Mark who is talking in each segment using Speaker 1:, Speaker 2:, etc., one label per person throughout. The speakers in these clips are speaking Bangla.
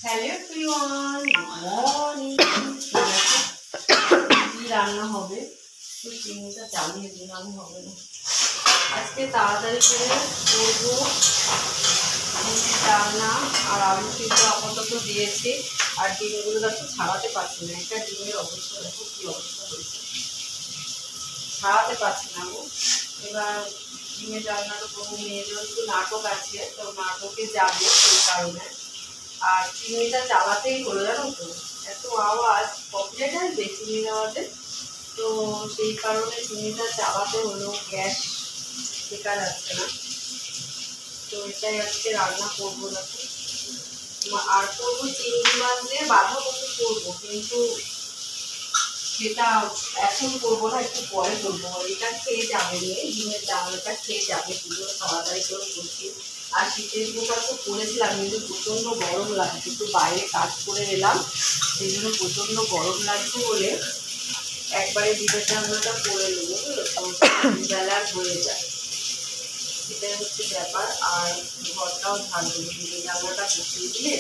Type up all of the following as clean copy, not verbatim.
Speaker 1: Hello everyone, morning. কি রান্না হবে? তো চিনিটা চালিয়ে দিলাম, হবে না আজকে। তাড়াতাড়ি করে করবো রান্না। আর আলু সিদ্ধ আপাতত দিয়েছি। আর ডিমগুলো দেখো ছাড়াতে পারছি না। একটা ডিমের অবস্থা দেখো কি অবস্থা হয়েছে, ছাড়াতে পারছি না গো। এবার ডিমের রান্নাটা করবো। মেয়েদের একটু নাটক আছে, তো নাটকে যাবে সেই কারণে। আর চিনিটা চালাতেই হলো, জানো তো, এত আওয়াজ, কপিরাইট আসবে চিনির আওয়াজে। তো সেই কারণে চিনিটা চালাতে হলো, গ্যাস শেখা যাচ্ছে না। তো এটাই আজকে রান্না করবো দেখো। আর করবো চিংড়ি মাছ দিয়ে বাঁধাকপি করবো, কিন্তু সেটা এখন করবো না, একটু পরে করবো। এটা খেয়ে যাবে নিয়ে, ডিমের ডালটা খেয়ে যাবে, পুরো তাড়াতাড়ি করে করছি। আর শীতের পোকা তো করেছিলাম, কিন্তু প্রচণ্ড গরম লাগছে। একটু বাইরে কাজ করে এলাম, সেই জন্য প্রচণ্ড গরম লাগছে বলে একবারে ডিমের রান্নাটা করে নেবো, বেলা হয়ে যায়, সেটাই হচ্ছে ব্যাপার। আর ঘরটাও ঝাড় দেবো ডিমের রান্নাটা বসিয়ে দিয়ে।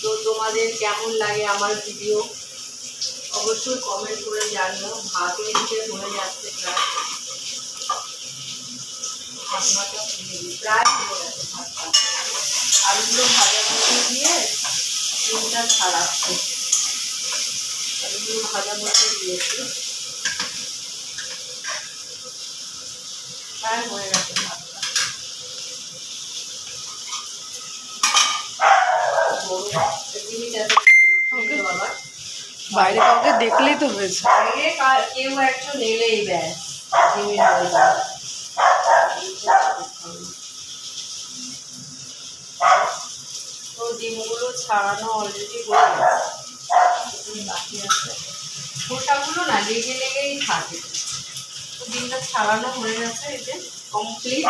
Speaker 1: তো তোমাদের কেমন লাগে আমার ভিডিও অবশ্যই কমেন্ট করে জানিও। ভাতের দিকে হয়ে যাচ্ছে, প্রায় ভাতটা প্রায় হয়ে গেছে ভাতটা। আলুগুলো ভাজা বসিয়ে দিয়ে ডিমটা ছাড়াচ্ছে। আলুগুলো ভাজা বসিয়ে দিয়েছি, প্রায় হয়ে গেছে ভাতটা।
Speaker 2: বাইরে কাউকে দেখলেই তো হয়েছে,
Speaker 1: বাইরে কেউ একজন এলেই ব্যাস ডিমের হয়ে যাবে। তো ডিমগুলো ছাড়ানো অলরেডি হয়ে গেছে, বাকি আছে। খোসাগুলো না লেগে লেগেই থাকে। তো ডিমটা ছাড়ানো হয়ে গেছে, এই যে কমপ্লিট।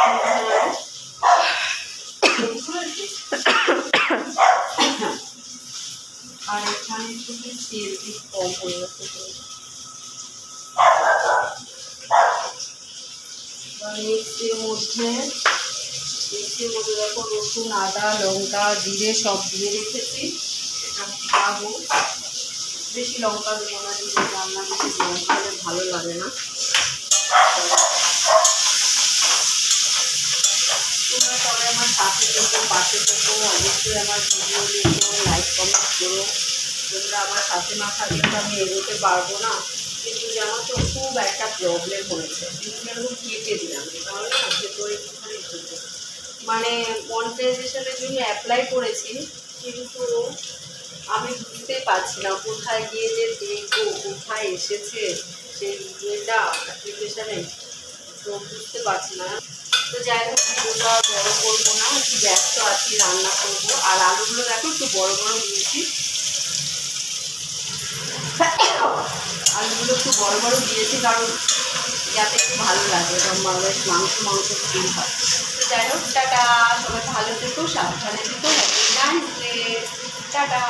Speaker 1: আর এখানে একটু তেল কম হয়ে গেছে। মিক্সির মধ্যে দেখো রসুন, আদা, লঙ্কা, জিরে সব দিয়ে রেখেছি। এটা খাবো, বেশি লঙ্কা দেবো না, জিরে রান্না বেশি লঙ্কা হলে ভালো লাগে না। তোমরা সবাই আমার সাথে থেকো, পাশে থেকো, অবশ্যই আমার ভিডিও দেখো, লাইক কমেন্ট করো। তোমরা আমার সাথে না থাকলে তো আমি এগোতে পারবো না। কিন্তু জানো তো, খুব একটা প্রবলেম হয়েছে। এরকম কেটে দিলাম, তাহলে না ভেতরে একটুখানি ঢুকে, মানে মনিটাইজেশনের জন্য অ্যাপ্লাই করেছি, কিন্তু আমি বুঝতে পারছি না কোথায় গিয়ে যে দেখবো কোথায় এসেছে সেই ইয়েটা অ্যাপ্লিকেশানে। তো বুঝতে পারছি না। তো যাই হোক, ভিডিওটা বড়ো করবো না, একটু ব্যস্ত আছি, রান্না করবো। আর আলুগুলো দেখো একটু বড়ো বড়ো দিয়েছি, আলুগুলো একটু বড়ো বড়ো দিয়েছি কারণ যাতে একটু ভালো লাগে, বেশ মাংস মাংস ফিল হয়। তো যাই হোক, টাটা, সবাই ভালো থেকো, সাবধানে থেকো, টাটা।